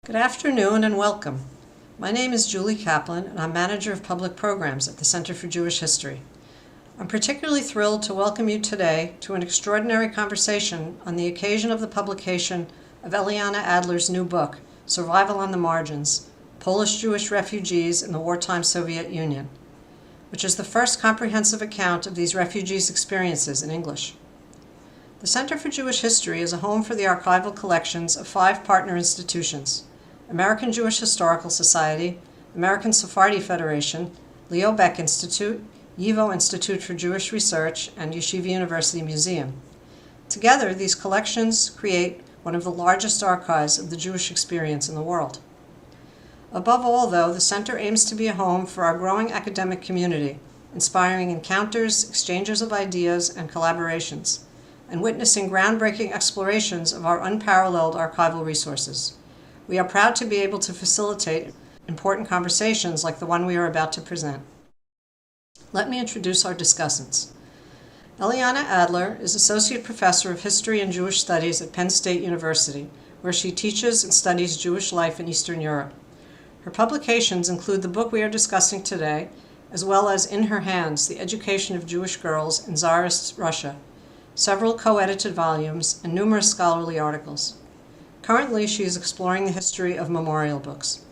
Good afternoon and welcome. My name is Julie Kaplan and I'm Manager of Public Programs at the Center for Jewish History. I'm particularly thrilled to welcome you today to an extraordinary conversation on the occasion of the publication of Eliyana Adler's new book, Survival on the Margins, Polish Jewish Refugees in the Wartime Soviet Union, which is the first comprehensive account of these refugees' experiences in English. The Center for Jewish History is a home for the archival collections of 5 partner institutions: American Jewish Historical Society, American Sephardi Federation, Leo Baeck Institute, YIVO Institute for Jewish Research, and Yeshiva University Museum. Together, these collections create one of the largest archives of the Jewish experience in the world. Above all, though, the Center aims to be a home for our growing academic community, inspiring encounters, exchanges of ideas, and collaborations, and witnessing groundbreaking explorations of our unparalleled archival resources. We are proud to be able to facilitate important conversations like the one we are about to present. Let me introduce our discussants. Eliyana Adler is Associate Professor of History and Jewish Studies at Penn State University, where she teaches and studies Jewish life in Eastern Europe. Her publications include the book we are discussing today, as well as In Her Hands, The Education of Jewish Girls in Tsarist Russia, several co-edited volumes, and numerous scholarly articles. Currently, she is exploring the history of memorial books.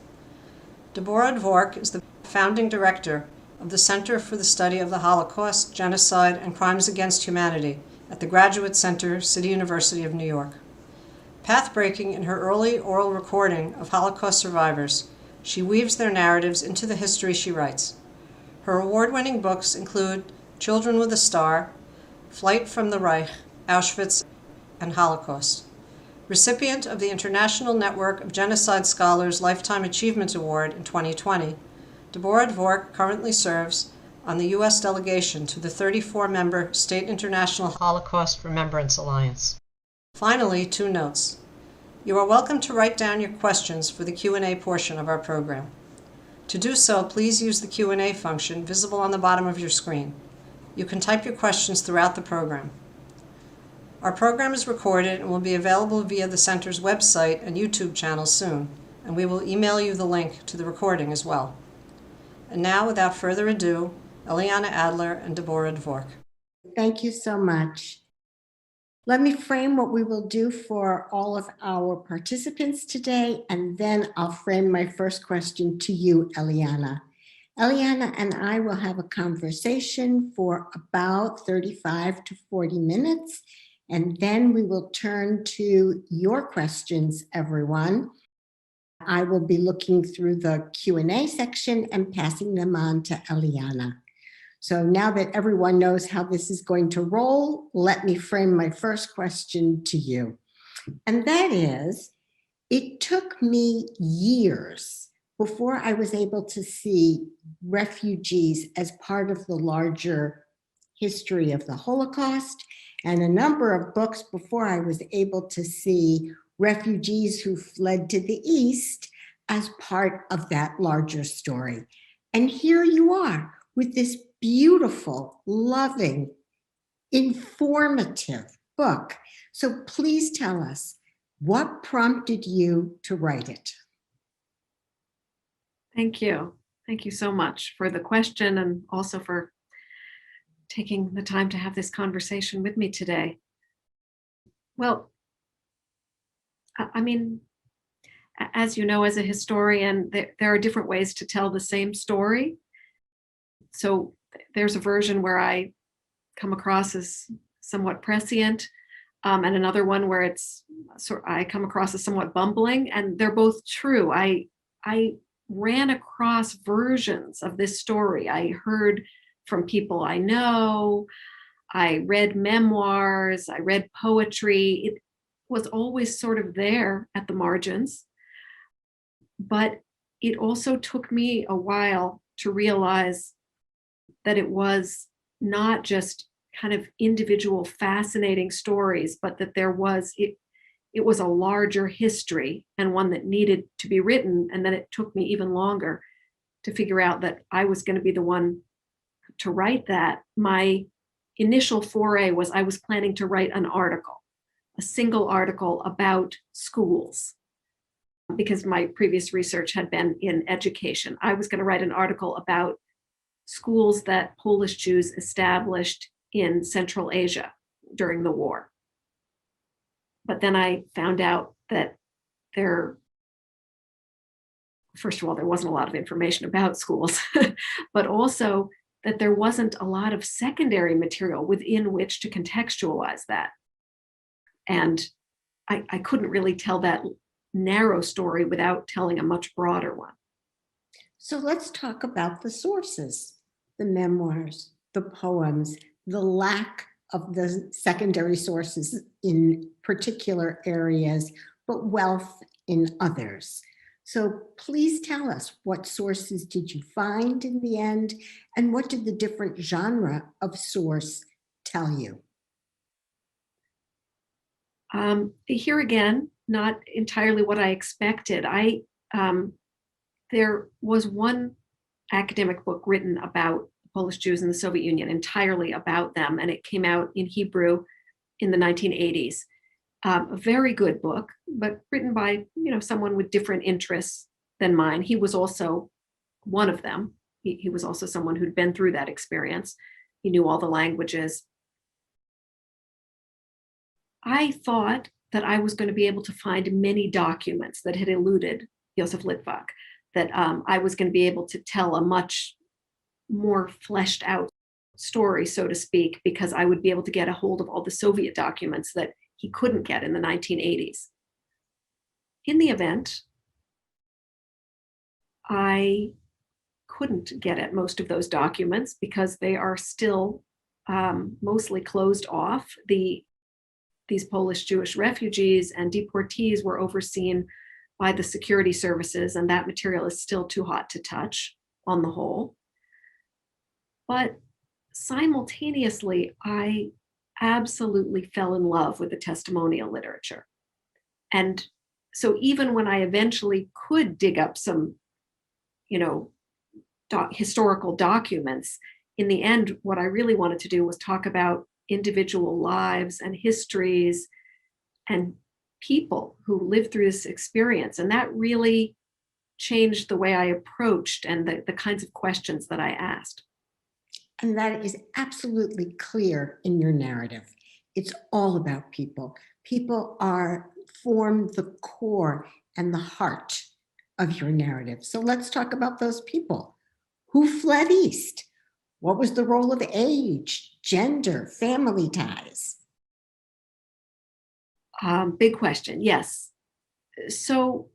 Debórah Dwork is the founding director of the Center for the Study of the Holocaust, Genocide, and Crimes Against Humanity at the Graduate Center, City University of New York. Path-breaking in her early oral recording of Holocaust survivors, she weaves their narratives into the history she writes. Her award-winning books include Children with a Star, Flight from the Reich, Auschwitz, and Holocaust. Recipient of the International Network of Genocide Scholars Lifetime Achievement Award in 2020, Debórah Dwork currently serves on the U.S. delegation to the 34-member State International Holocaust Remembrance Alliance. Finally, 2 notes. You are welcome to write down your questions for the Q&A portion of our program. To do so, please use the Q&A function visible on the bottom of your screen. You can type your questions throughout the program. Our program is recorded and will be available via the Center's website and YouTube channel soon, and we will email you the link to the recording as well. And now, without further ado, Eliyana Adler and Debórah Dwork. Thank you so much. Let me frame what we will do for all of our participants today, and then I'll frame my first question to you, Eliana. Eliana and I will have a conversation for about 35 to 40 minutes, and then we will turn to your questions, everyone. I will be looking through the Q&A section and passing them on to Eliana. So now that everyone knows how this is going to roll, let me frame my first question to you. And that is, it took me years before I was able to see refugees as part of the larger history of the Holocaust, and a number of books before I was able to see refugees who fled to the East as part of that larger story. And here you are with this beautiful, loving, informative book. So please tell us, what prompted you to write it? Thank you. Thank you so much for the question and also for taking the time to have this conversation with me today. Well, I mean, as you know, as a historian, there are different ways to tell the same story. So there's a version where I come across as somewhat prescient, and another one where I come across as somewhat bumbling, and they're both true. I ran across versions of this story. I heard from people I know, I read memoirs, I read poetry. It was always sort of there at the margins, but it also took me a while to realize that it was not just kind of individual fascinating stories, but that it was a larger history and one that needed to be written. And then it took me even longer to figure out that I was going to be the one to write that. My initial foray was I was planning to write an article, a single article about schools. because my previous research had been in education. I was going to write an article about schools that Polish Jews established in Central Asia during the war. But then I found out that first of all, there wasn't a lot of information about schools, but also that there wasn't a lot of secondary material within which to contextualize that. And I couldn't really tell that narrow story without telling a much broader one. So let's talk about the sources, the memoirs, the poems, the lack of the secondary sources in particular areas, but wealth in others. So please tell us, what sources did you find in the end, and what did the different genre of source tell you? Here again, not entirely what I expected. There was one academic book written about Polish Jews in the Soviet Union, entirely about them, and it came out in Hebrew in the 1980s. A very good book, but written by someone with different interests than mine. He was also one of them. He was also someone who'd been through that experience. He knew all the languages. I thought that I was going to be able to find many documents that had eluded Josef Litvak, that I was going to be able to tell a much more fleshed out story, so to speak, because I would be able to get a hold of all the Soviet documents that he couldn't get in the 1980s. In the event, I couldn't get at most of those documents because they are still mostly closed off. These Polish Jewish refugees and deportees were overseen by the security services, and that material is still too hot to touch on the whole. But simultaneously, I absolutely fell in love with the testimonial literature. And so even when I eventually could dig up some, historical documents, in the end, what I really wanted to do was talk about individual lives and histories and people who lived through this experience. And that really changed the way I approached and the kinds of questions that I asked. And that is absolutely clear in your narrative. It's all about people. People form the core and the heart of your narrative. So let's talk about those people. Who fled east? What was the role of age, gender, family ties? Big question, yes. So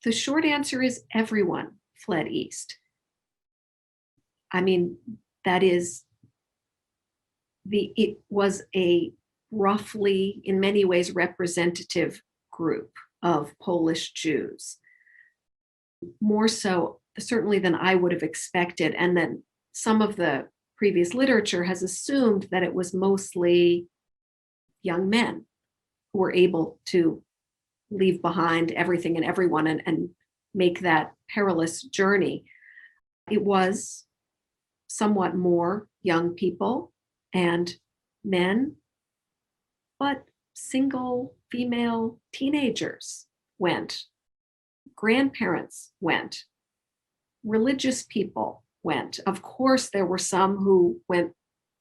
the short answer is everyone fled east. I mean, it was a roughly, in many ways, representative group of Polish Jews. More so, certainly, than I would have expected. And then some of the previous literature has assumed that it was mostly young men who were able to leave behind everything and everyone and make that perilous journey. It was somewhat more young people and men, but single female teenagers went, grandparents went, religious people went. Of course, there were some who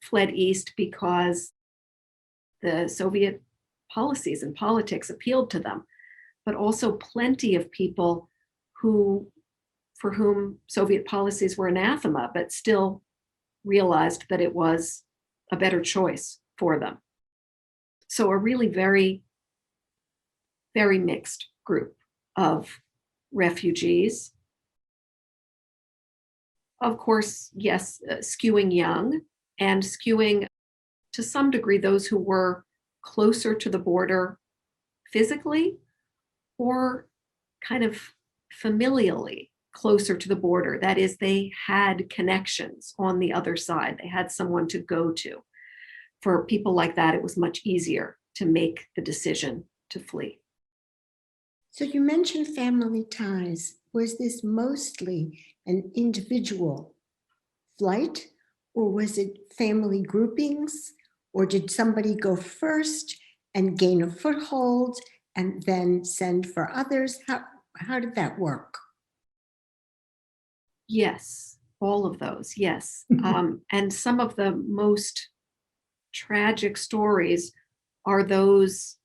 fled east because the Soviet policies and politics appealed to them, but also plenty of people for whom Soviet policies were anathema, but still realized that it was a better choice for them. So a really very, very mixed group of refugees. Of course, yes, skewing young and skewing to some degree those who were closer to the border physically or kind of familially closer to the border. That is, they had connections on the other side. They had someone to go to. For people like that, it was much easier to make the decision to flee. So you mentioned family ties. Was this mostly an individual flight, or was it family groupings? Or did somebody go first and gain a foothold and then send for others? How did that work? Yes, all of those, yes. And some of the most tragic stories are those,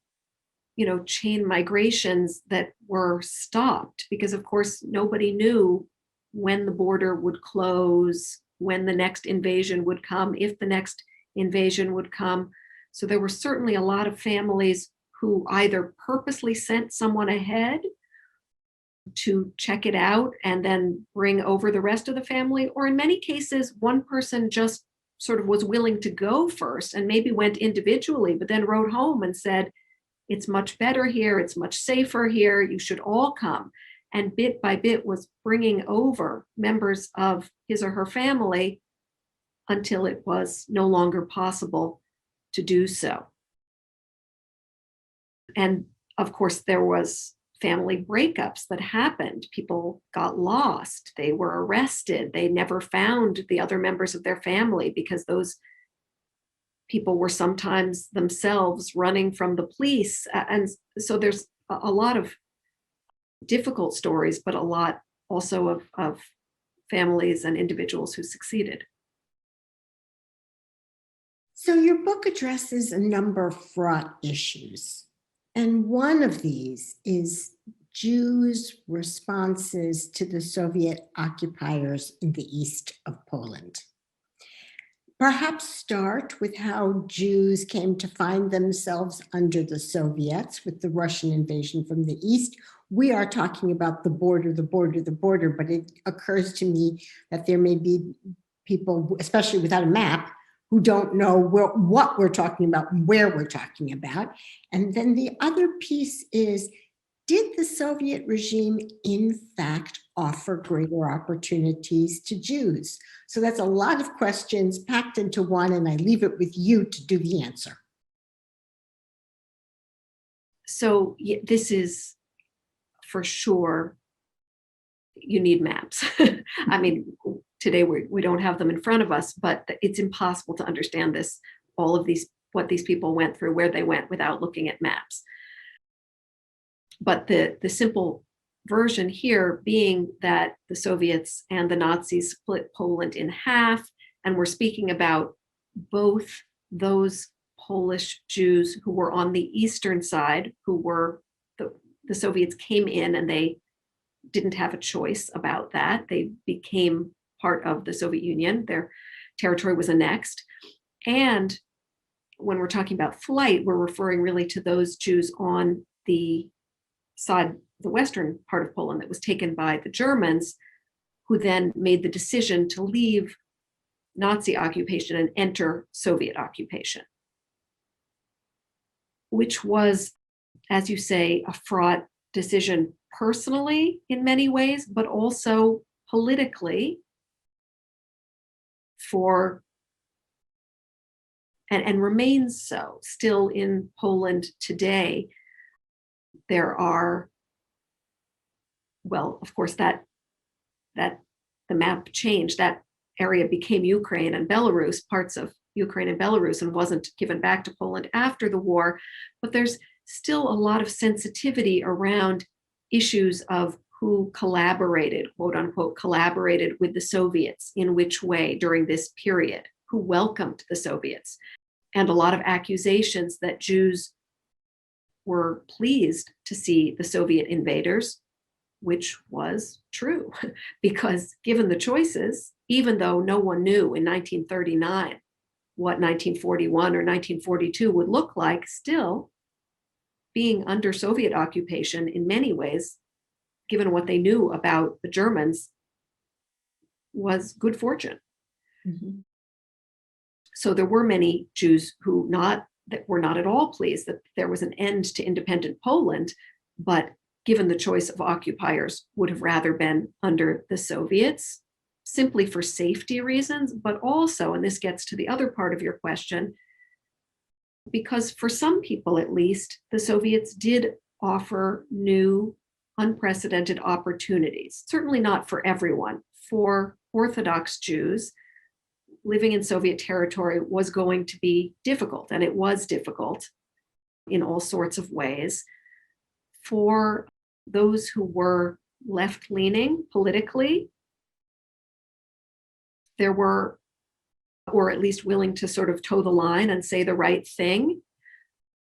chain migrations that were stopped because, of course, nobody knew when the border would close, when the next invasion would come, if the next invasion would come. So there were certainly a lot of families who either purposely sent someone ahead to check it out and then bring over the rest of the family, or in many cases, one person just sort of was willing to go first and maybe went individually, but then wrote home and said, it's much better here, it's much safer here, you should all come. And bit by bit was bringing over members of his or her family until it was no longer possible to do so. And of course, there was family breakups that happened. People got lost, they were arrested, they never found the other members of their family because those people were sometimes themselves running from the police. And so there's a lot of difficult stories, but a lot also of families and individuals who succeeded. So your book addresses a number of fraught issues. And one of these is Jews' responses to the Soviet occupiers in the east of Poland. Perhaps start with how Jews came to find themselves under the Soviets with the Russian invasion from the east. We are talking about the border, but it occurs to me that there may be people, especially without a map, who don't know what we're talking about, where we're talking about. And then the other piece is, did the Soviet regime in fact offer greater opportunities to Jews? So that's a lot of questions packed into one, and I leave it with you to do the answer. So this is for sure, you need maps. I mean, today we don't have them in front of us, but it's impossible to understand all of these, what these people went through, where they went without looking at maps. But the simple version here being that the Soviets and the Nazis split Poland in half, and we're speaking about both those Polish Jews who were on the eastern side, who were the Soviets came in and they didn't have a choice about that. They became part of the Soviet Union. Their territory was annexed. And when we're talking about flight, we're referring really to those Jews on the side, the western part of Poland that was taken by the Germans, who then made the decision to leave Nazi occupation and enter Soviet occupation, which was, as you say, a fraught decision personally in many ways, but also politically and remains so still in Poland today. There are, well, of course, that the map changed. That area became Ukraine and Belarus, parts of Ukraine and Belarus, and wasn't given back to Poland after the war. But there's still a lot of sensitivity around issues of who collaborated, quote unquote, collaborated with the Soviets, in which way during this period, who welcomed the Soviets, and a lot of accusations that Jews were pleased to see the Soviet invaders, which was true, because given the choices, even though no one knew in 1939 what 1941 or 1942 would look like, still being under Soviet occupation in many ways, given what they knew about the Germans, was good fortune. Mm-hmm. So there were many Jews who were not at all pleased that there was an end to independent Poland, but given the choice of occupiers, would have rather been under the Soviets, simply for safety reasons, but also, and this gets to the other part of your question, because for some people at least, the Soviets did offer new, unprecedented opportunities. Certainly not for everyone. For Orthodox Jews, living in Soviet territory was going to be difficult, and it was difficult in all sorts of ways. For those who were left-leaning politically, there were, or at least willing to sort of toe the line and say the right thing.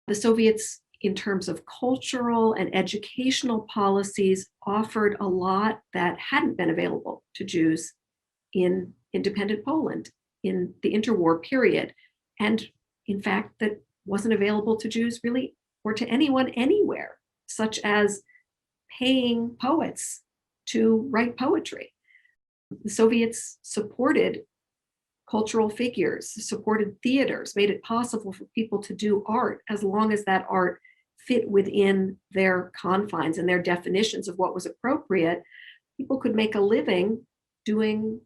The Soviets, in terms of cultural and educational policies, offered a lot that hadn't been available to Jews in independent Poland in the interwar period. And in fact, that wasn't available to Jews really, or to anyone anywhere, such as paying poets to write poetry. The Soviets supported cultural figures, supported theaters, made it possible for people to do art as long as that art fit within their confines and their definitions of what was appropriate. People could make a living doing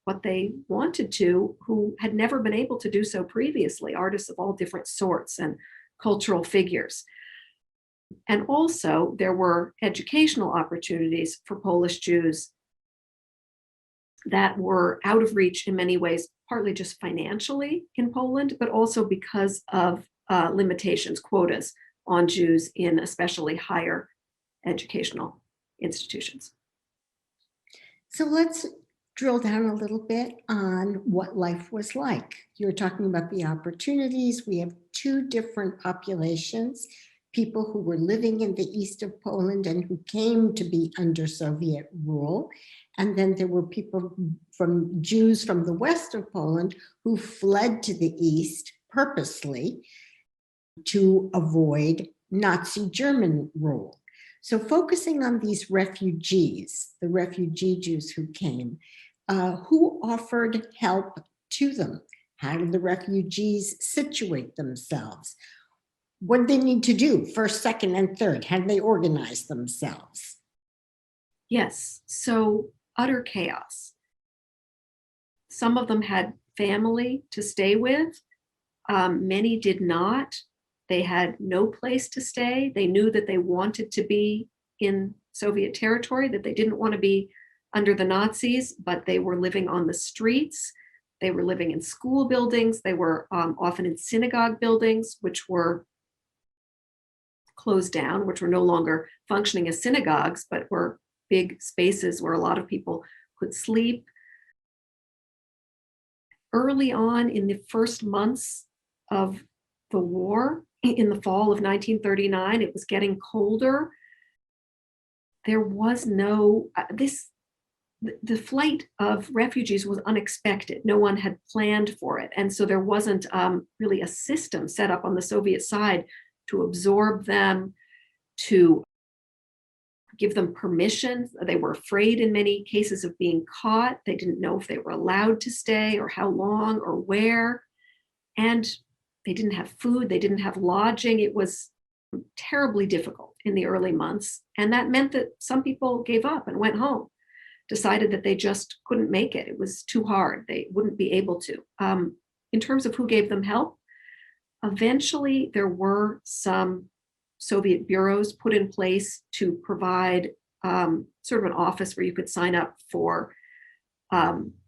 what they wanted to, who had never been able to do so previously, artists of all different sorts and cultural figures. And also there were educational opportunities for Polish Jews that were out of reach in many ways, partly just financially in Poland, but also because of limitations, quotas on Jews in especially higher educational institutions. So let's drill down a little bit on what life was like. You're talking about the opportunities. We have two different populations, people who were living in the east of Poland and who came to be under Soviet rule. And then there were people from Jews from the west of Poland who fled to the east purposely to avoid Nazi German rule. So focusing on these refugees, the refugee Jews who came, who offered help to them? How did the refugees situate themselves? What did they need to do first, second, and third? How did they organize themselves? Yes, so utter chaos. Some of them had family to stay with. Many did not. They had no place to stay. They knew that they wanted to be in Soviet territory, that they didn't want to be under the Nazis, but they were living on the streets. They were living in school buildings. They were often in synagogue buildings, which were closed down, which were no longer functioning as synagogues, but were big spaces where a lot of people could sleep. Early on in the first months of the war, in the fall of 1939, it was getting colder. There was no, the flight of refugees was unexpected. No one had planned for it. And so there wasn't really a system set up on the Soviet side to absorb them, to give them permission. They were afraid in many cases of being caught. They didn't know if they were allowed to stay or how long or where. And they didn't have food, they didn't have lodging. It was terribly difficult in the early months. And that meant that some people gave up and went home, decided that they just couldn't make it. It was too hard. They wouldn't be able to. In terms of who gave them help, eventually there were some Soviet bureaus put in place to provide sort of an office where you could sign up for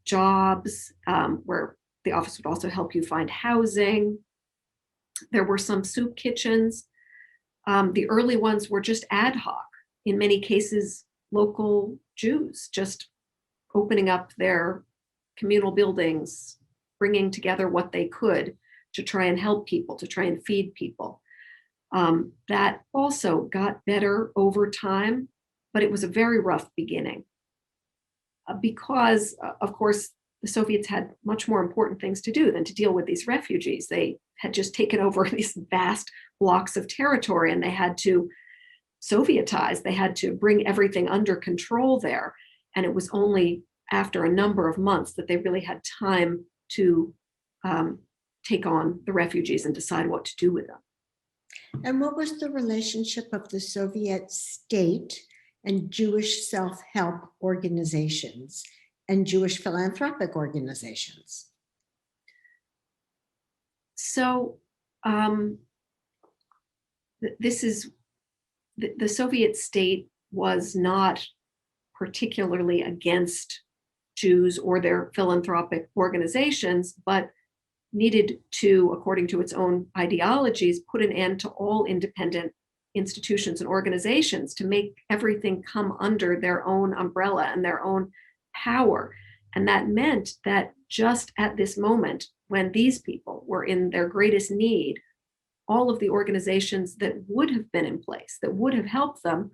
jobs, where the office would also help you find housing. There were some soup kitchens. The early ones were just ad hoc. In many cases, local Jews just opening up their communal buildings, bringing together what they could to try and help people, to try and feed people. That also got better over time, but it was a very rough beginning because, of course, the Soviets had much more important things to do than to deal with these refugees. They had just taken over these vast blocks of territory and they had to Sovietize. They had to bring everything under control there. And it was only after a number of months that they really had time to take on the refugees and decide what to do with them. And what was the relationship of the Soviet state and Jewish self-help organizations and Jewish philanthropic organizations? So this is, the Soviet state was not particularly against Jews or their philanthropic organizations, but needed to, according to its own ideologies, put an end to all independent institutions and organizations to make everything come under their own umbrella and their own power. And that meant that just at this moment, when these people were in their greatest need, all of the organizations that would have been in place, that would have helped them,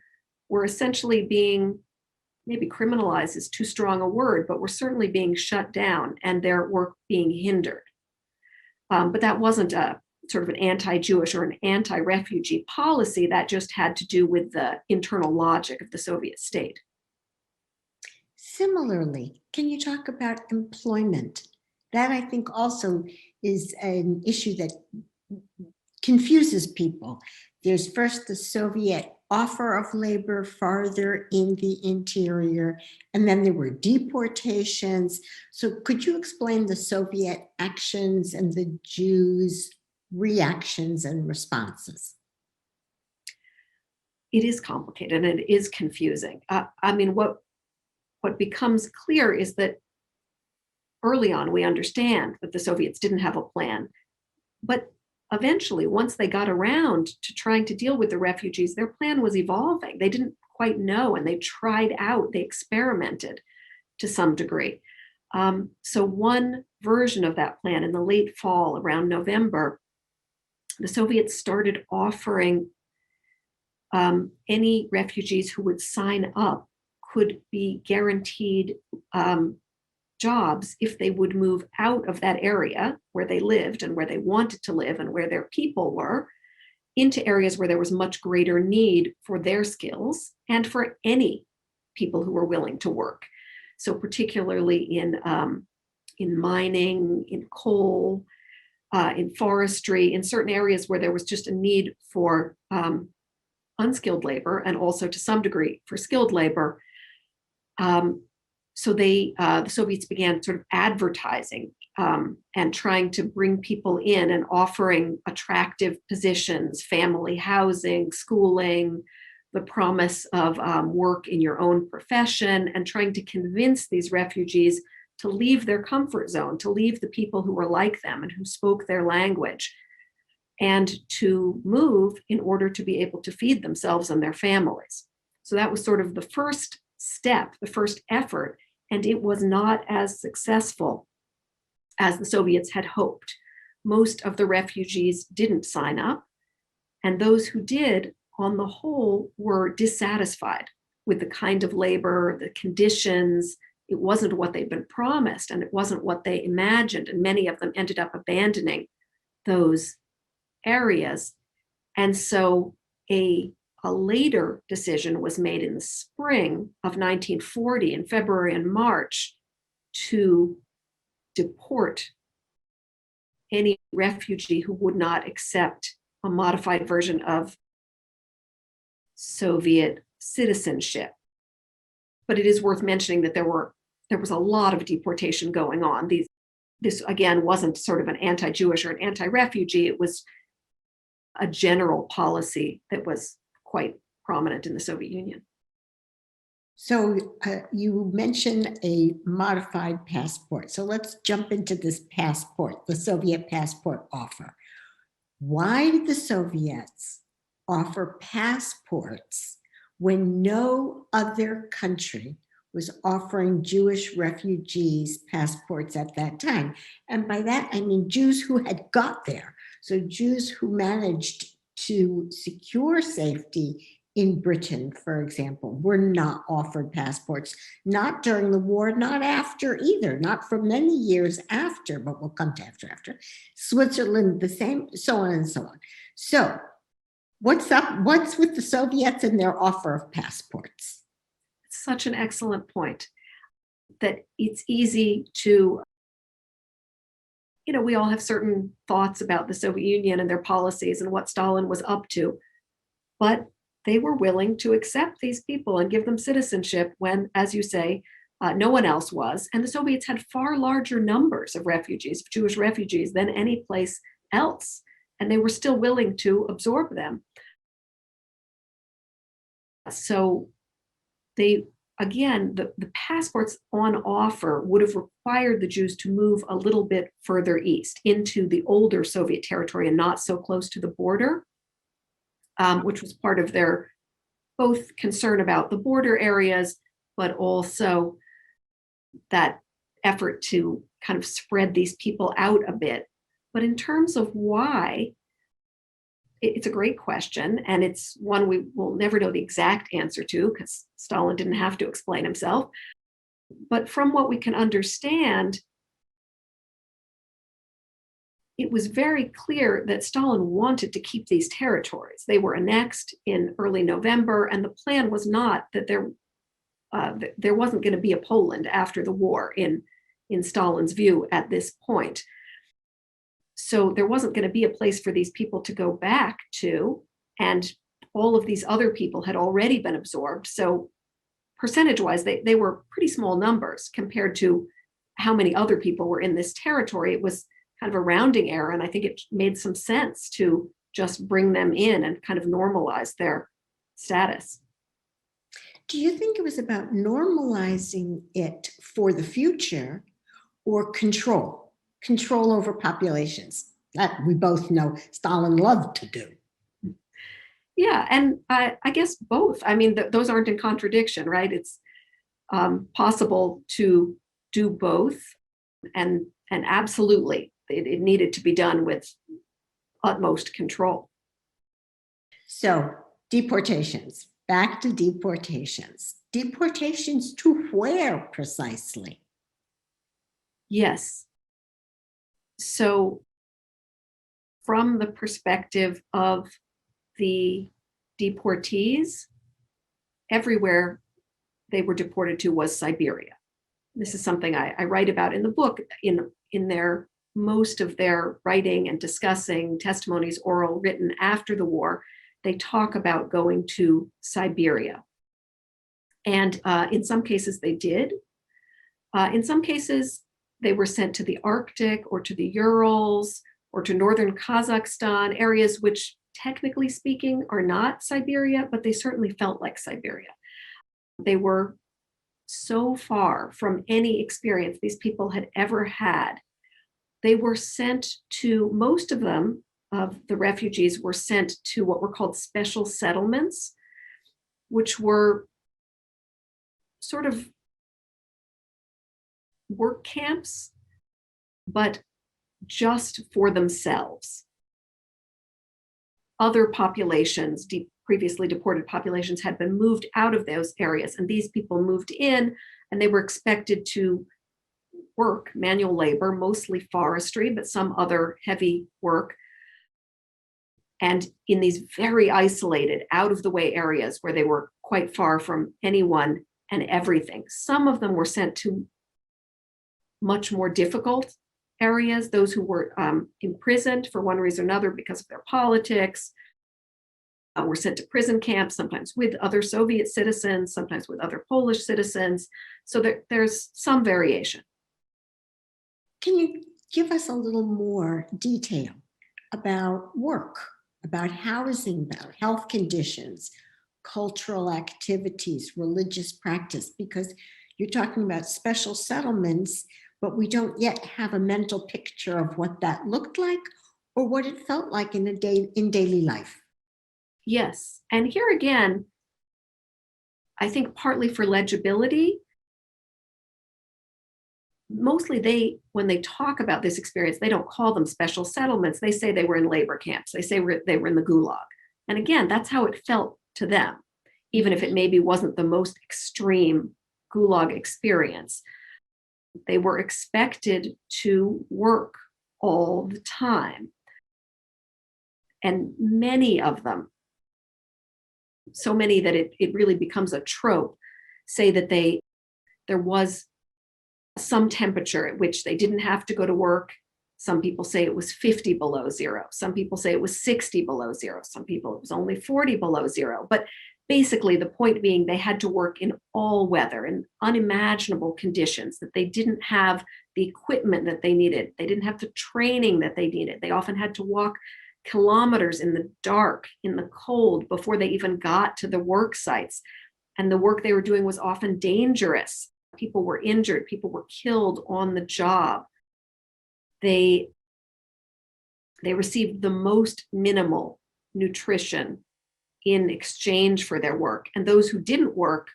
were essentially being, maybe criminalized is too strong a word, but were certainly being shut down and their work being hindered. But that wasn't a sort of an anti-Jewish or an anti-refugee policy. That just had to do with the internal logic of the Soviet state. Similarly, can you talk about employment? That, I think, also is an issue that confuses people. There's first the Soviet offer of labor farther in the interior, and then there were deportations. So could you explain the Soviet actions and the Jews' reactions and responses? It is complicated and it is confusing. I mean, what becomes clear is that early on, we understand that the Soviets didn't have a plan, but eventually, once they got around to trying to deal with the refugees, their plan was evolving. They didn't quite know, and they tried out, they experimented to some degree. So one version of that plan in the late fall, around November, the Soviets started offering any refugees who would sign up could be guaranteed jobs if they would move out of that area where they lived and where they wanted to live and where their people were, into areas where there was much greater need for their skills and for any people who were willing to work. So particularly in mining, in coal, in forestry, in certain areas where there was just a need for unskilled labor and also to some degree for skilled labor. So the Soviets began sort of advertising and trying to bring people in and offering attractive positions, family housing, schooling, the promise of work in your own profession, and trying to convince these refugees to leave their comfort zone, to leave the people who were like them and who spoke their language, and to move in order to be able to feed themselves and their families. So that was sort of the first step, the first effort, and it was not as successful as the Soviets had hoped. Most of the refugees didn't sign up, and those who did, on the whole, were dissatisfied with the kind of labor, the conditions. It wasn't what they'd been promised, and it wasn't what they imagined, and many of them ended up abandoning those areas. And so a later decision was made in the spring of 1940, in February and March, to deport any refugee who would not accept a modified version of Soviet citizenship. But it is worth mentioning that there was a lot of deportation going on. This again wasn't sort of an anti-Jewish or an anti-refugee. It was a general policy that was quite prominent in the Soviet Union. So you mentioned a modified passport. So let's jump into this passport, the Soviet passport offer. Why did the Soviets offer passports when no other country was offering Jewish refugees passports at that time? And by that, I mean Jews who had got there. So Jews who managed to secure safety in Britain, for example, were not offered passports, not during the war, not after either, not for many years after, but we'll come to after. Switzerland, the same, so on and so on. So what's up? What's with the Soviets and their offer of passports? Such an excellent point, that it's easy to, we all have certain thoughts about the Soviet Union and their policies and what Stalin was up to, but they were willing to accept these people and give them citizenship when, as you say, no one else was. And the Soviets had far larger numbers of refugees, Jewish refugees, than any place else. And they were still willing to absorb them. So the passports on offer would have required the Jews to move a little bit further east into the older Soviet territory and not so close to the border. which was part of their both concern about the border areas, but also that effort to kind of spread these people out a bit. But in terms of why, it's a great question, and it's one we will never know the exact answer to because Stalin didn't have to explain himself. But from what we can understand, it was very clear that Stalin wanted to keep these territories. They were annexed in early November, and the plan was not that there wasn't going to be a Poland after the war in Stalin's view at this point. So there wasn't going to be a place for these people to go back to, and all of these other people had already been absorbed. So percentage-wise, they were pretty small numbers compared to how many other people were in this territory. It was kind of a rounding error, and I think it made some sense to just bring them in and kind of normalize their status. Do you think it was about normalizing it for the future or control over populations? That we both know Stalin loved to do. Yeah, and I guess both. I mean, those aren't in contradiction, right? It's possible to do both, and absolutely, it needed to be done with utmost control. So deportations, back to deportations. Deportations to where precisely? Yes. So from the perspective of the deportees, everywhere they were deported to was Siberia. This is something I write about in the book. In their most of their writing and discussing testimonies, oral, written after the war, they talk about going to Siberia. And in some cases they did. In some cases, they were sent to the Arctic or to the Urals or to northern Kazakhstan, areas which technically speaking are not Siberia, but they certainly felt like Siberia. They were so far from any experience these people had ever had. They were sent to, most of them, of the refugees were sent to what were called special settlements, which were sort of work camps, but just for themselves. Other populations, previously deported populations, had been moved out of those areas, and these people moved in, and they were expected to work manual labor, mostly forestry, but some other heavy work, and in these very isolated, out of the way areas where they were quite far from anyone and everything. Some of them were sent to much more difficult areas, those who were imprisoned for one reason or another because of their politics, were sent to prison camps, sometimes with other Soviet citizens, sometimes with other Polish citizens. So there's some variation. Can you give us a little more detail about work, about housing, about health conditions, cultural activities, religious practice? Because you're talking about special settlements, but we don't yet have a mental picture of what that looked like or what it felt like in daily life. Yes, and here again, I think partly for legibility, mostly when they talk about this experience, they don't call them special settlements. They say they were in labor camps. They say they were in the gulag. And again, that's how it felt to them, even if it maybe wasn't the most extreme gulag experience. They were expected to work all the time. And many of them, so many that it really becomes a trope, say that there was some temperature at which they didn't have to go to work. Some people say it was 50 below zero. Some people say it was 60 below zero. Some people it was only 40 below zero. But basically the point being they had to work in all weather and unimaginable conditions, that they didn't have the equipment that they needed. They didn't have the training that they needed. They often had to walk kilometers in the dark, in the cold, before they even got to the work sites. And the work they were doing was often dangerous. People were injured, people were killed on the job. They received the most minimal nutrition in exchange for their work. And those who didn't work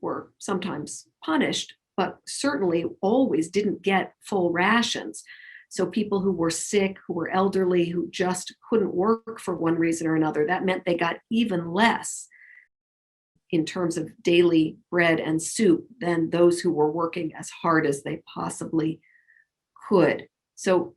were sometimes punished, but certainly always didn't get full rations. So people who were sick, who were elderly, who just couldn't work for one reason or another, that meant they got even less in terms of daily bread and soup than those who were working as hard as they possibly could. So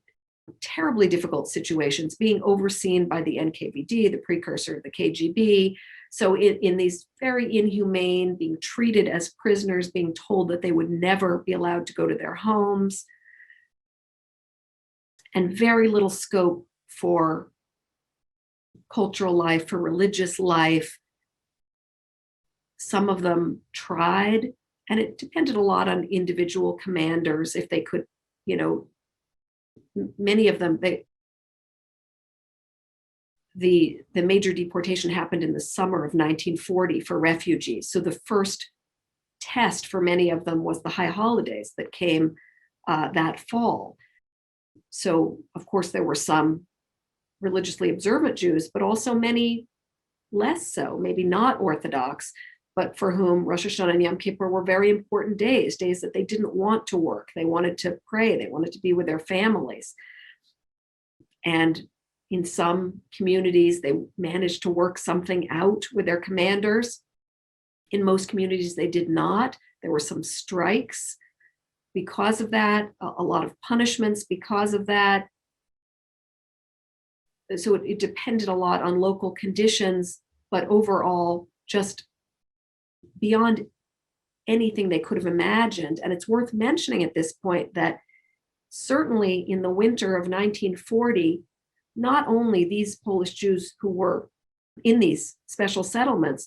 terribly difficult situations, being overseen by the NKVD, the precursor of the KGB. So in these very inhumane, being treated as prisoners, being told that they would never be allowed to go to their homes, and very little scope for cultural life, for religious life. Some of them tried, and it depended a lot on individual commanders if they could, many of them, the major deportation happened in the summer of 1940 for refugees. So the first test for many of them was the high holidays that came that fall. So of course there were some religiously observant Jews, but also many less so, maybe not Orthodox, but for whom Rosh Hashanah and Yom Kippur were very important days that they didn't want to work. They wanted to pray. They wanted to be with their families. And in some communities, they managed to work something out with their commanders. In most communities, they did not. There were some strikes because of that, a lot of punishments because of that. So it depended a lot on local conditions, but overall, just beyond anything they could have imagined. And it's worth mentioning at this point that certainly in the winter of 1940, not only these Polish Jews who were in these special settlements,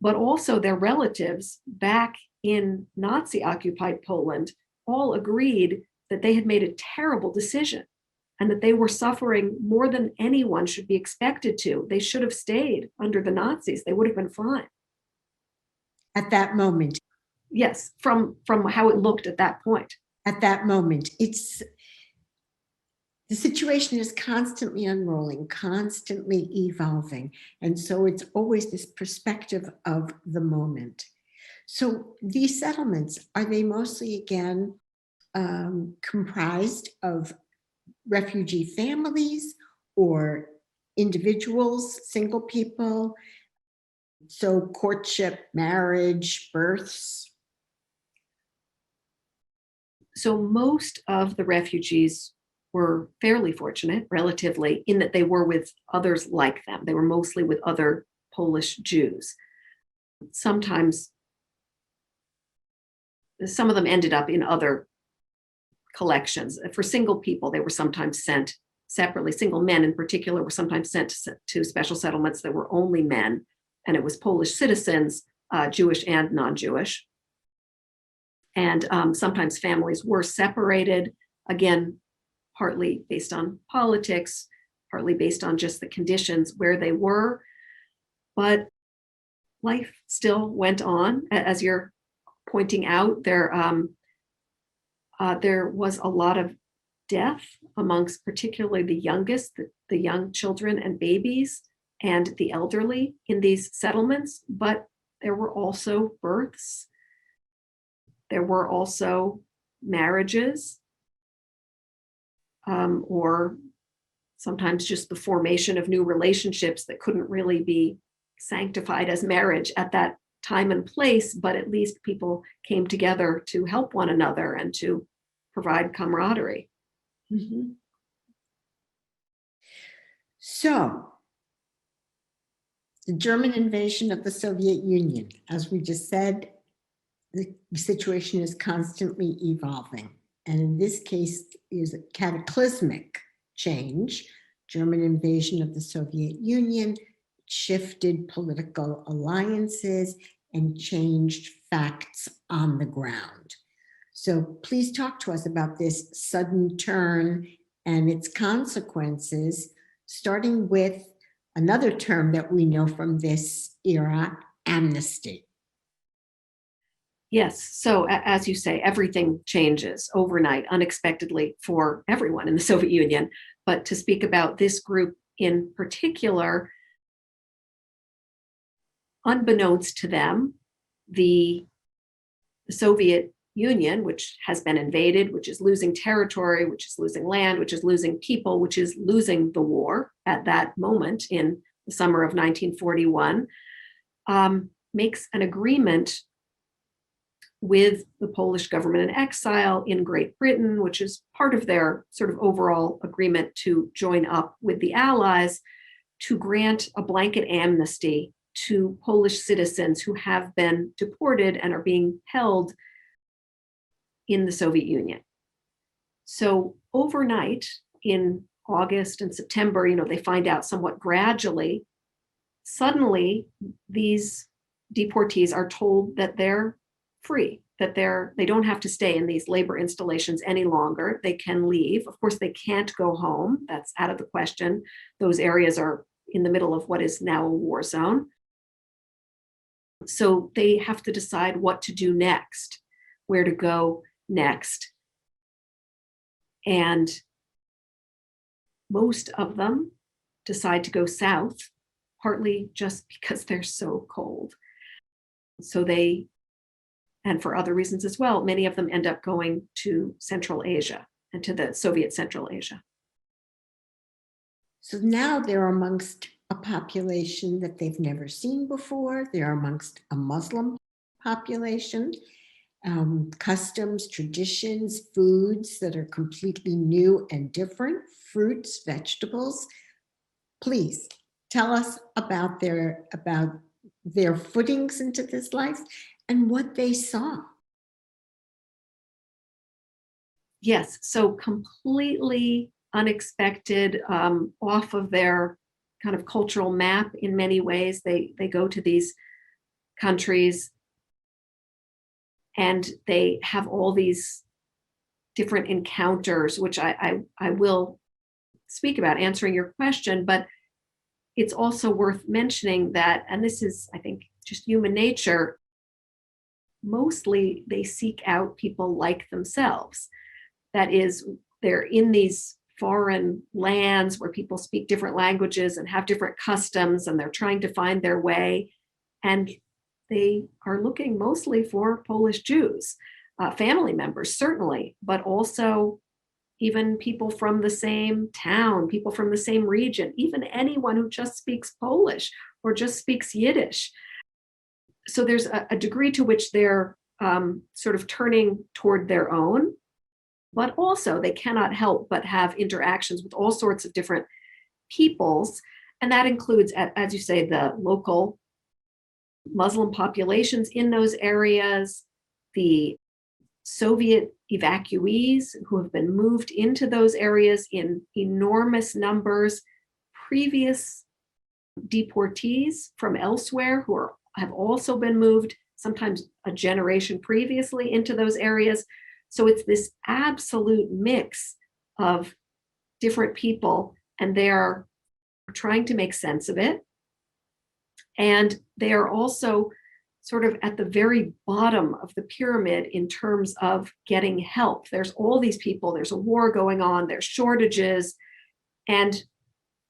but also their relatives back in Nazi-occupied Poland all agreed that they had made a terrible decision and that they were suffering more than anyone should be expected to. They should have stayed under the Nazis. They would have been fine. At that moment. Yes, from how it looked at that point. At that moment, the situation is constantly unrolling, constantly evolving. And so it's always this perspective of the moment. So these settlements, are they mostly, again, comprised of refugee families or individuals, single people? So courtship, marriage, births? So most of the refugees were fairly fortunate, relatively, in that they were with others like them. They were mostly with other Polish Jews. Sometimes, some of them ended up in other collections. For single people, they were sometimes sent separately. Single men in particular were sometimes sent to special settlements that were only men, and it was Polish citizens, Jewish and non-Jewish. And sometimes families were separated, again, partly based on politics, partly based on just the conditions where they were. But life still went on. As you're pointing out, there was a lot of death amongst particularly the youngest, the young children and babies and the elderly in these settlements, but there were also births. There were also marriages, or sometimes just the formation of new relationships that couldn't really be sanctified as marriage at that time and place, but at least people came together to help one another and to provide camaraderie. Mm-hmm. So, the German invasion of the Soviet Union, as we just said, the situation is constantly evolving. And in this case, is a cataclysmic change. German invasion of the Soviet Union shifted political alliances and changed facts on the ground. So please talk to us about this sudden turn and its consequences, starting with another term that we know from this era, amnesty. Yes, so as you say, everything changes overnight, unexpectedly for everyone in the Soviet Union. But to speak about this group in particular, unbeknownst to them, the Soviet Union, which has been invaded, which is losing territory, which is losing land, which is losing people, which is losing the war at that moment in the summer of 1941, makes an agreement with the Polish government in exile in Great Britain, which is part of their sort of overall agreement to join up with the Allies, to grant a blanket amnesty to Polish citizens who have been deported and are being held in the Soviet Union. So overnight in August and September, they find out somewhat gradually, suddenly these deportees are told that they're free, that they don't have to stay in these labor installations any longer. They can leave. Of course, they can't go home. That's out of the question. Those areas are in the middle of what is now a war zone. So they have to decide what to do next, where to go next. And most of them decide to go south, partly just because they're so cold. So and for other reasons as well, many of them end up going to Central Asia and to the Soviet Central Asia. So now they're amongst a population that they've never seen before. They're amongst a Muslim population, customs, traditions, foods that are completely new and different, fruits, vegetables. Please tell us about their footings into this life and what they saw. Yes, so completely unexpected, off of their kind of cultural map in many ways. They go to these countries and they have all these different encounters, which I will speak about answering your question, but it's also worth mentioning that, and this is, I think, just human nature, mostly they seek out people like themselves. That is, they're in these foreign lands where people speak different languages and have different customs, and they're trying to find their way. And they are looking mostly for Polish Jews, family members, certainly, but also even people from the same town, people from the same region, even anyone who just speaks Polish or just speaks Yiddish. So there's a degree to which they're sort of turning toward their own, but also they cannot help but have interactions with all sorts of different peoples. And that includes, as you say, the local Muslim populations in those areas, the Soviet evacuees who have been moved into those areas in enormous numbers, previous deportees from elsewhere who have also been moved, sometimes a generation previously, into those areas. So it's this absolute mix of different people, and they're trying to make sense of it. And they are also sort of at the very bottom of the pyramid in terms of getting help. There's all these people, there's a war going on, there's shortages, and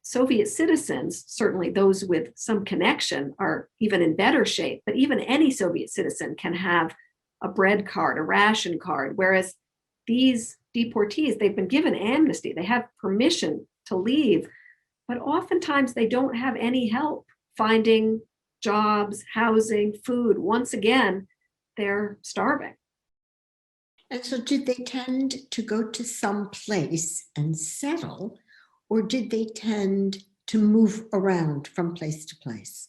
Soviet citizens, certainly those with some connection, are even in better shape, but even any Soviet citizen can have a bread card, a ration card, whereas these deportees, they've been given amnesty, they have permission to leave, but oftentimes they don't have any help finding jobs, housing, food. Once again, they're starving. And so did they tend to go to some place and settle, or did they tend to move around from place to place?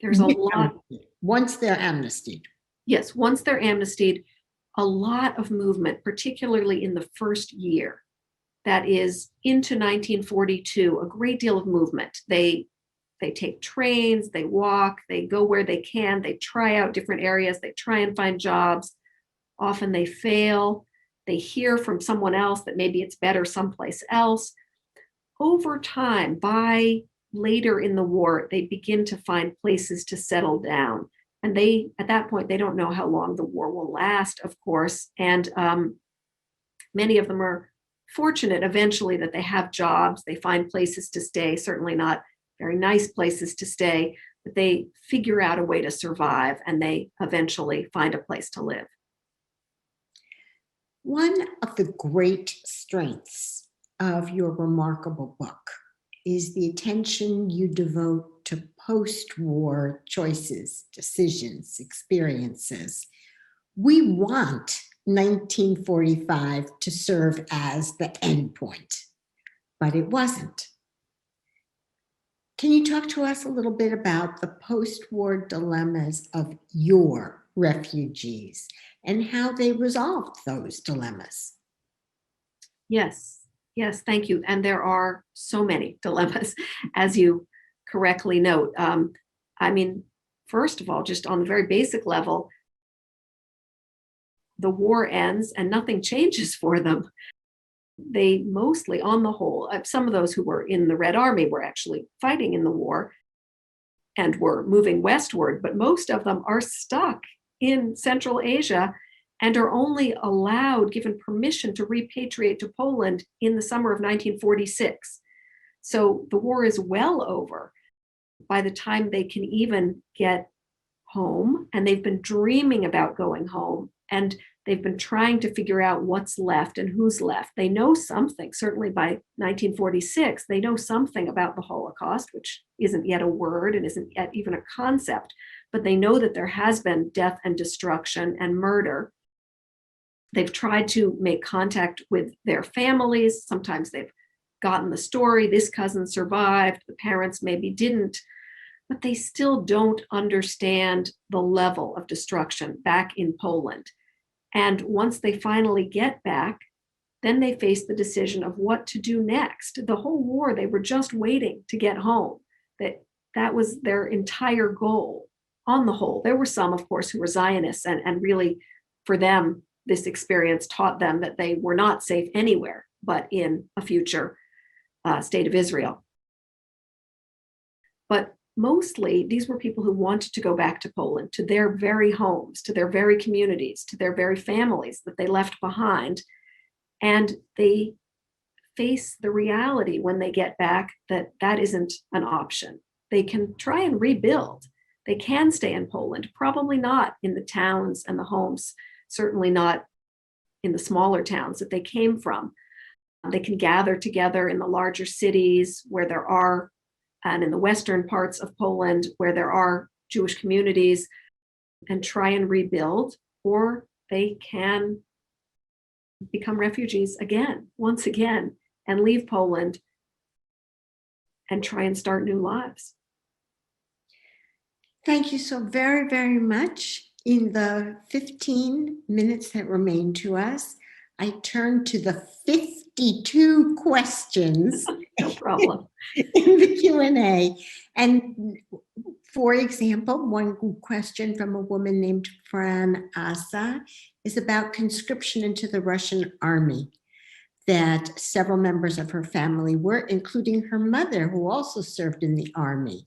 There's a lot. Once they're amnestied. Yes, once they're amnestied, a lot of movement, particularly in the first year. That is into 1942, a great deal of movement. They take trains, they walk, they go where they can, they try out different areas, they try and find jobs. Often they fail. They hear from someone else that maybe it's better someplace else. Over time, by later in the war, they begin to find places to settle down. And at that point, they don't know how long the war will last, of course. And many of them are fortunate eventually that they have jobs, they find places to stay, certainly not very nice places to stay, but they figure out a way to survive and they eventually find a place to live. One of the great strengths of your remarkable book is the attention you devote to post-war choices, decisions, experiences. We want 1945 to serve as the end point, but it wasn't. Can you talk to us a little bit about the post-war dilemmas of your refugees and how they resolved those dilemmas? Yes, thank you. And there are so many dilemmas, as you correctly note. I mean, first of all, just on the very basic level, the war ends and nothing changes for them. They mostly, on the whole, some of those who were in the Red Army were actually fighting in the war and were moving westward, but most of them are stuck in Central Asia and are only allowed, given permission to repatriate to Poland in the summer of 1946. So the war is well over by the time they can even get home, and they've been dreaming about going home, and they've been trying to figure out what's left and who's left. They know something, certainly by 1946, they know something about the Holocaust, which isn't yet a word and isn't yet even a concept, but they know that there has been death and destruction and murder. They've tried to make contact with their families. Sometimes they've gotten the story, this cousin survived, the parents maybe didn't, but they still don't understand the level of destruction back in Poland. And once they finally get back, then they face the decision of what to do next. The whole war, they were just waiting to get home. That was their entire goal. On the whole, there were some, of course, who were Zionists, and really, for them, this experience taught them that they were not safe anywhere but in a future state of Israel. But mostly, these were people who wanted to go back to Poland, to their very homes, to their very communities, to their very families that they left behind. And they face the reality when they get back that that isn't an option. They can try and rebuild. They can stay in Poland, probably not in the towns and the homes, certainly not in the smaller towns that they came from. They can gather together in the larger cities where there are, and in the western parts of Poland where there are Jewish communities, and try and rebuild, or they can become refugees again, once again, and leave Poland and try and start new lives. Thank you so very, very much. In the 15 minutes that remain to us, I turn to the 52 questions No problem. in the Q&A. And for example, one question from a woman named Fran Asa is about conscription into the Russian army, that several members of her family were, including her mother, who also served in the army.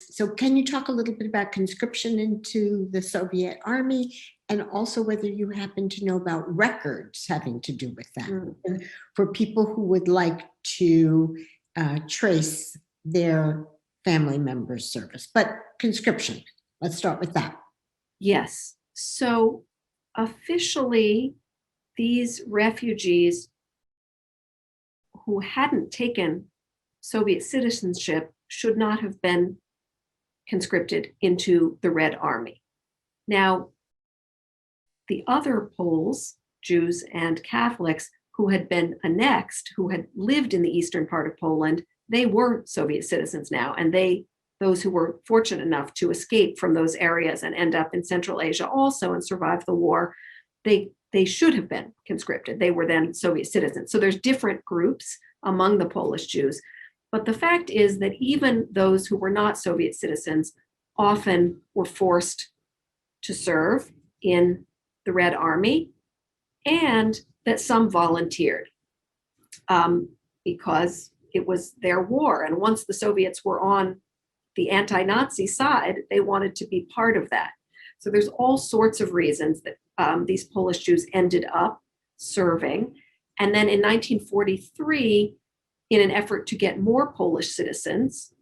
So can you talk a little bit about conscription into the Soviet army, and also whether you happen to know about records having to do with that, and for people who would like to trace their family members' service? But conscription, let's start with that. Yes. So officially, these refugees who hadn't taken Soviet citizenship should not have been conscripted into the Red Army. Now, the other Poles, Jews and Catholics, who had been annexed, who had lived in the eastern part of Poland, they were Soviet citizens now, and those who were fortunate enough to escape from those areas and end up in Central Asia also and survive the war, they should have been conscripted. They were then Soviet citizens. So there's different groups among the Polish Jews. But the fact is that even those who were not Soviet citizens often were forced to serve in the Red Army, and that some volunteered because it was their war. And once the Soviets were on the anti-Nazi side, they wanted to be part of that. So there's all sorts of reasons that these Polish Jews ended up serving. And then in 1943, in an effort to get more Polish citizens,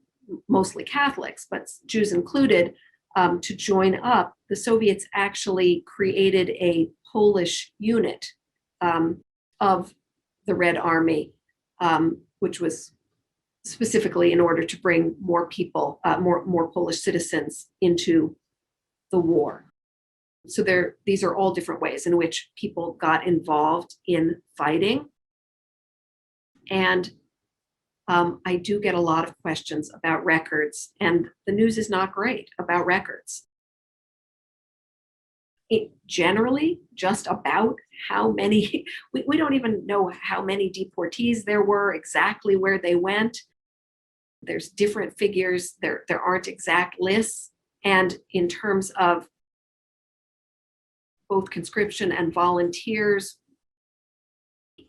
mostly Catholics, but Jews included, to join up, the Soviets actually created a Polish unit of the Red Army, which was specifically in order to bring more people, more Polish citizens into the war. So these are all different ways in which people got involved in fighting. And I do get a lot of questions about records, and the news is not great about records. It generally just about how many, we don't even know how many deportees there were, exactly where they went. There's different figures, there aren't exact lists. And in terms of both conscription and volunteers,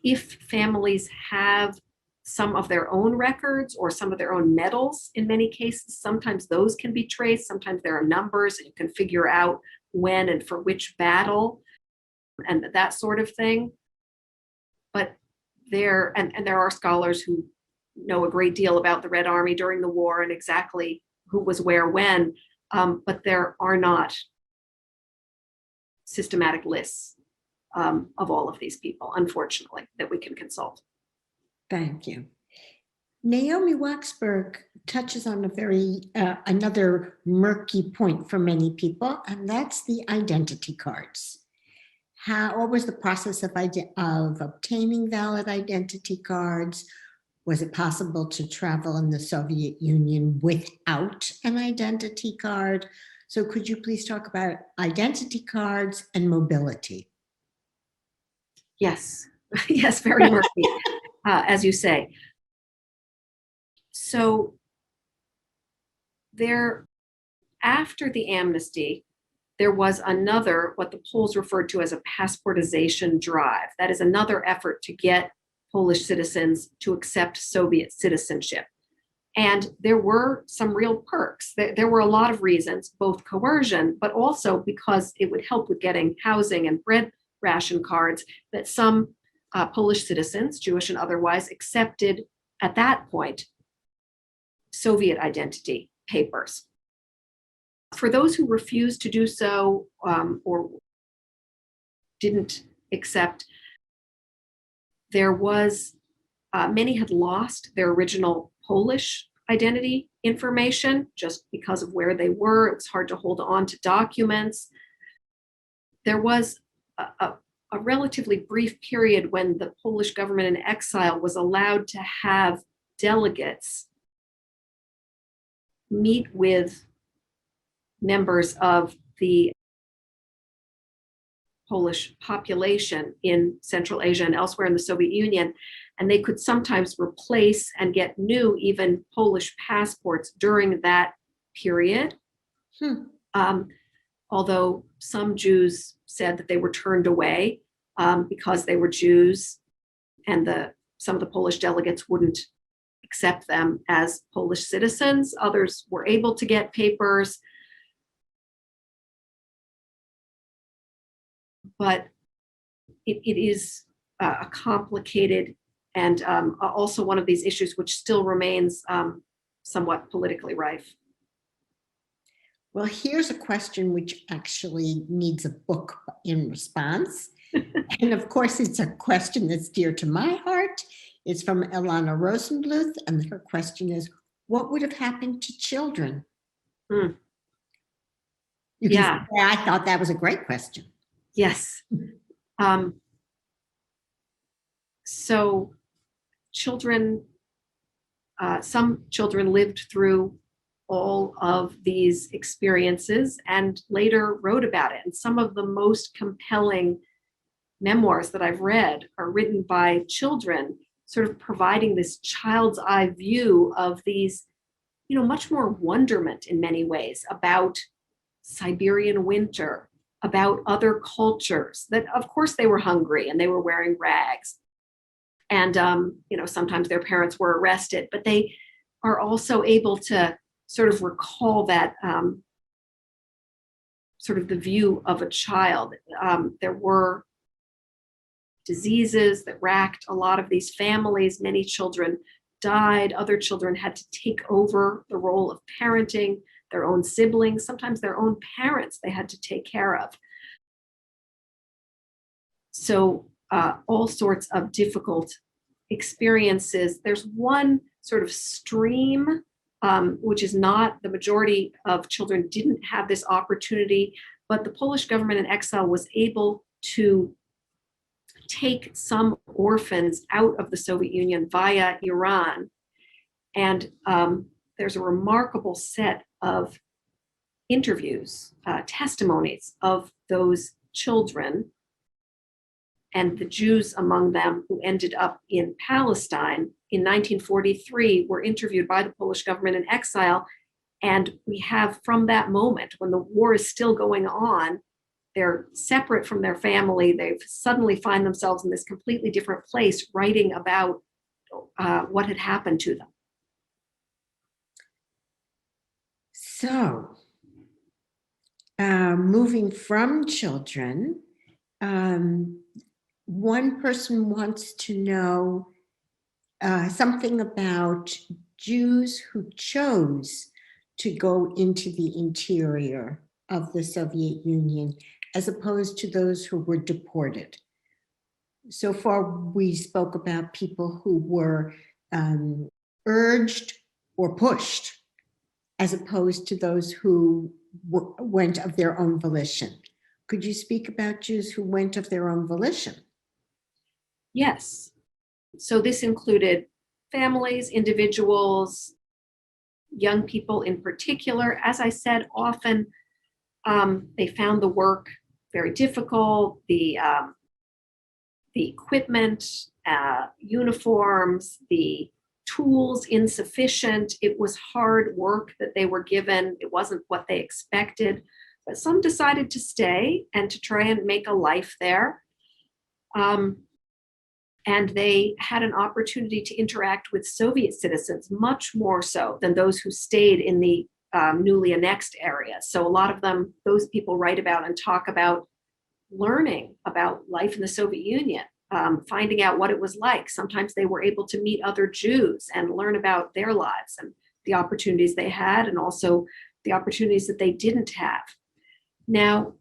if families have some of their own records or some of their own medals, in many cases, sometimes those can be traced. Sometimes there are numbers and you can figure out when and for which battle and that sort of thing. But there are scholars who know a great deal about the Red Army during the war and exactly who was where when, but there are not systematic lists of all of these people, unfortunately, that we can consult. Thank you. Naomi Waxberg touches on a very another murky point for many people, and that's the identity cards. What was the process of obtaining valid identity cards? Was it possible to travel in the Soviet Union without an identity card? So could you please talk about identity cards and mobility? Yes, yes, very murky, as you say. So after the amnesty, there was another, what the Poles referred to as a passportization drive. That is another effort to get Polish citizens to accept Soviet citizenship. And there were some real perks. There were a lot of reasons, both coercion, but also because it would help with getting housing and bread ration cards, that some Polish citizens, Jewish and otherwise, accepted at that point Soviet identity papers. For those who refused to do so or didn't accept, there was, many had lost their original Polish identity information just because of where they were. It was hard to hold on to documents. There was a relatively brief period when the Polish government in exile was allowed to have delegates meet with members of the Polish population in Central Asia and elsewhere in the Soviet Union, and they could sometimes replace and get new, even Polish passports during that period. Although some Jews said that they were turned away because they were Jews, and some of the Polish delegates wouldn't accept them as Polish citizens. Others were able to get papers. But it is a complicated and also one of these issues which still remains somewhat politically rife. Well, here's a question which actually needs a book in response. And of course, it's a question that's dear to my heart. It's from Eliyana Rosenbluth, and her question is, what would have happened to children? You can say, I thought that was a great question. Yes. So children, some children lived through all of these experiences and later wrote about it. And some of the most compelling memoirs that I've read are written by children, sort of providing this child's eye view of these, much more wonderment in many ways about Siberian winter, about other cultures, that of course they were hungry and they were wearing rags. And, sometimes their parents were arrested, but they are also able to sort of recall that sort of the view of a child. There were diseases that racked a lot of these families. Many children died. Other children had to take over the role of parenting their own siblings, sometimes their own parents they had to take care of. So all sorts of difficult experiences. There's one sort of stream, which is not the majority of children didn't have this opportunity, but the Polish government in exile was able to take some orphans out of the Soviet Union via Iran. And there's a remarkable set of interviews, testimonies of those children and the Jews among them who ended up in Palestine in 1943 were interviewed by the Polish government in exile. And we have from that moment, when the war is still going on, they're separate from their family. They suddenly find themselves in this completely different place, writing about what had happened to them. So, moving from children, one person wants to know something about Jews who chose to go into the interior of the Soviet Union, as opposed to those who were deported. So far, we spoke about people who were urged or pushed, as opposed to those who went of their own volition. Could you speak about Jews who went of their own volition? Yes. So this included families, individuals, young people in particular. As I said, often they found the work very difficult, the equipment, uniforms, the tools insufficient. It was hard work that they were given. It wasn't what they expected. But some decided to stay and to try and make a life there. And they had an opportunity to interact with Soviet citizens much more so than those who stayed in the newly annexed areas. So a lot of them, those people write about and talk about learning about life in the Soviet Union, finding out what it was like. Sometimes they were able to meet other Jews and learn about their lives and the opportunities they had, and also the opportunities that they didn't have. Now,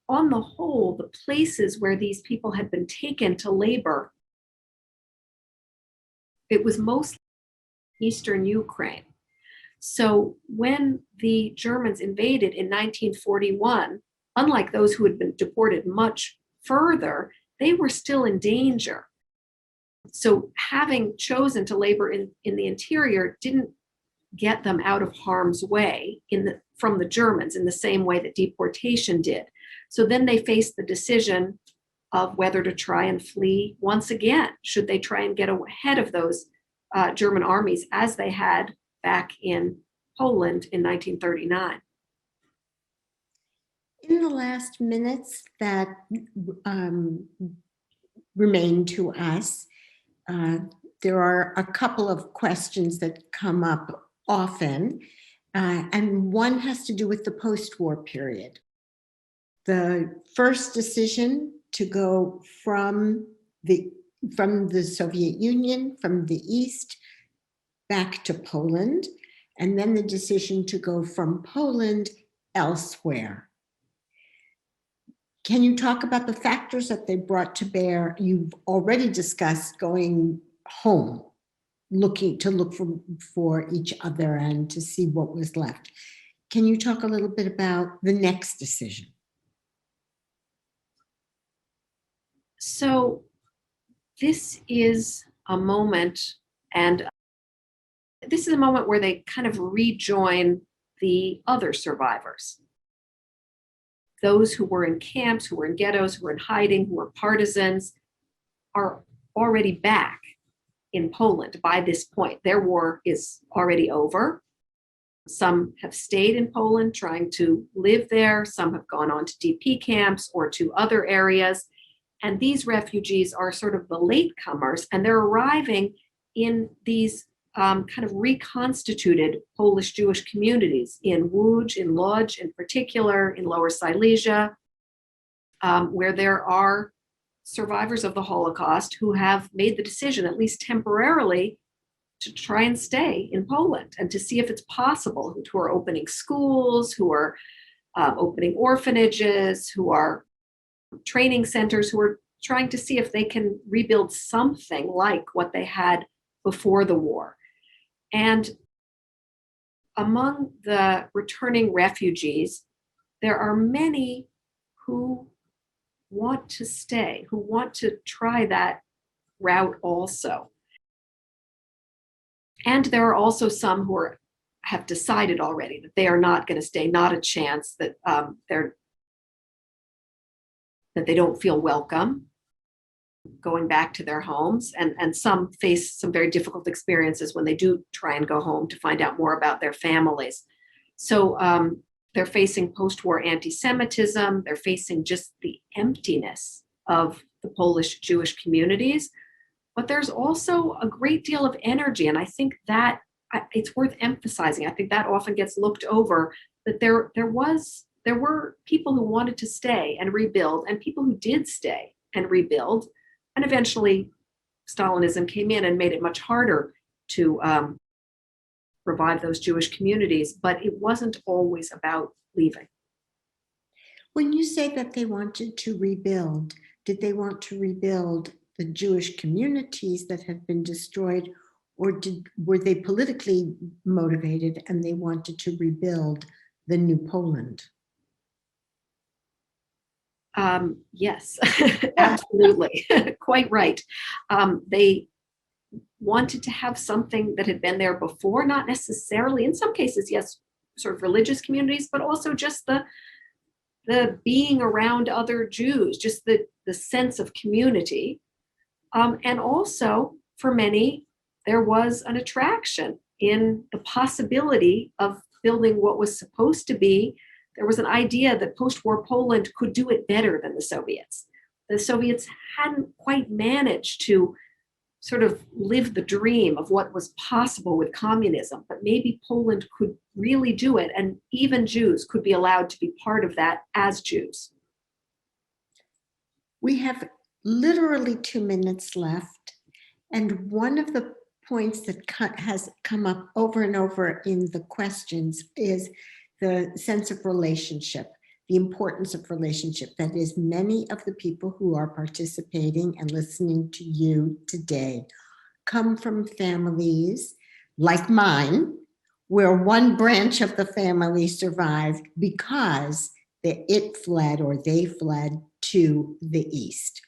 on the whole, the places where these people had been taken to labor, it was mostly Eastern Ukraine. So when the Germans invaded in 1941, unlike those who had been deported much further, they were still in danger. So having chosen to labor in the interior didn't get them out of harm's way from the Germans in the same way that deportation did. So then they faced the decision of whether to try and flee once again. Should they try and get ahead of those German armies as they had back in Poland in 1939? In the last minutes that remain to us, there are a couple of questions that come up often, and one has to do with the post-war period. The first decision to go from the Soviet Union, from the East, back to Poland, and then the decision to go from Poland elsewhere. Can you talk about the factors that they brought to bear? You've already discussed going home, looking for each other and to see what was left. Can you talk a little bit about the next decision? So this is a moment, and this is a moment where they kind of rejoin the other survivors. Those who were in camps, who were in ghettos, who were in hiding, who were partisans, are already back in Poland by this point. Their war is already over. Some have stayed in Poland trying to live there. Some have gone on to DP camps or to other areas. And these refugees are sort of the latecomers, and they're arriving in these kind of reconstituted Polish Jewish communities in Łódź, in Lodz in particular, in Lower Silesia, where there are survivors of the Holocaust who have made the decision, at least temporarily, to try and stay in Poland and to see if it's possible, who are opening schools, who are opening orphanages, who are training centers, who are trying to see if they can rebuild something like what they had before the war. And among the returning refugees, there are many who want to stay, who want to try that route also. And there are also some who have decided already that they are not going to stay, not a chance, that they don't feel welcome going back to their homes. And some face some very difficult experiences when they do try and go home to find out more about their families. So they're facing post-war anti-Semitism. They're facing just the emptiness of the Polish Jewish communities. But there's also a great deal of energy. And I think that it's worth emphasizing. I think that often gets looked over, that there were people who wanted to stay and rebuild, and people who did stay and rebuild. And eventually Stalinism came in and made it much harder to revive those Jewish communities, but it wasn't always about leaving. When you say that they wanted to rebuild, did they want to rebuild the Jewish communities that had been destroyed, or were they politically motivated and they wanted to rebuild the new Poland? Yes, absolutely. Quite right. They wanted to have something that had been there before, not necessarily, in some cases, yes, sort of religious communities, but also just the being around other Jews, just the sense of community. And also, for many, there was an attraction in the possibility of building what was supposed to be. There was an idea that post-war Poland could do it better than the Soviets. The Soviets hadn't quite managed to sort of live the dream of what was possible with communism, but maybe Poland could really do it, and even Jews could be allowed to be part of that as Jews. We have literally 2 minutes left, and one of the points that has come up over and over in the questions is the sense of relationship, the importance of relationship. That is, many of the people who are participating and listening to you today come from families like mine, where one branch of the family survived because it fled, or they fled to the East.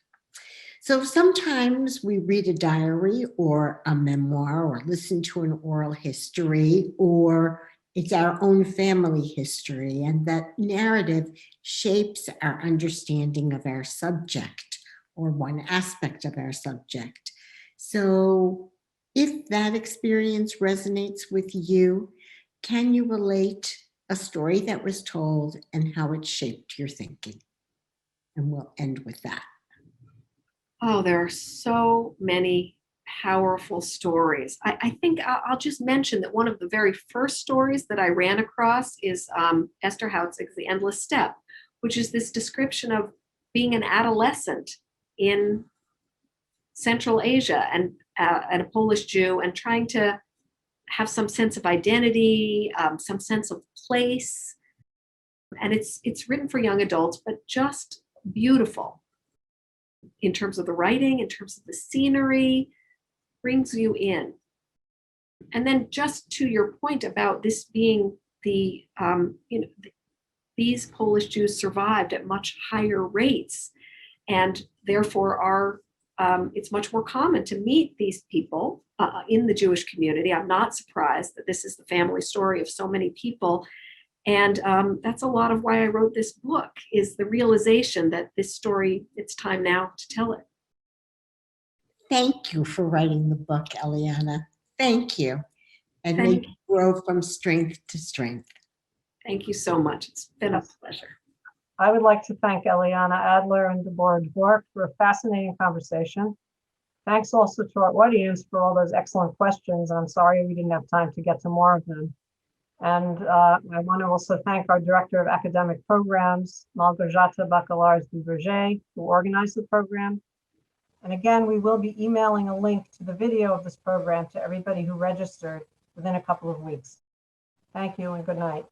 So sometimes we read a diary or a memoir or listen to an oral history, or it's our own family history, and that narrative shapes our understanding of our subject or one aspect of our subject. So if that experience resonates with you, can you relate a story that was told and how it shaped your thinking? And we'll end with that. Oh, there are so many powerful stories. I think I'll just mention that one of the very first stories that I ran across is Esther Hautzig's The Endless Steppe, which is this description of being an adolescent in Central Asia and a Polish Jew, and trying to have some sense of identity, some sense of place. And it's written for young adults, but just beautiful in terms of the writing, in terms of the scenery, brings you in. And then just to your point about this being these Polish Jews survived at much higher rates, and therefore it's much more common to meet these people in the Jewish community. I'm not surprised that this is the family story of so many people. And that's a lot of why I wrote this book, is the realization that this story, it's time now to tell it. Thank you for writing the book, Eliana. Thank you. And may you grow from strength to strength. Thank you so much. It's been a pleasure. I would like to thank Eliyana Adler and Debórah Dwork for a fascinating conversation. Thanks also to our audience for all those excellent questions. I'm sorry we didn't have time to get to more of them. And I want to also thank our Director of Academic Programs, Malgorzata Bakalarz-Duverger, who organized the program. And again, we will be emailing a link to the video of this program to everybody who registered within a couple of weeks. Thank you and good night.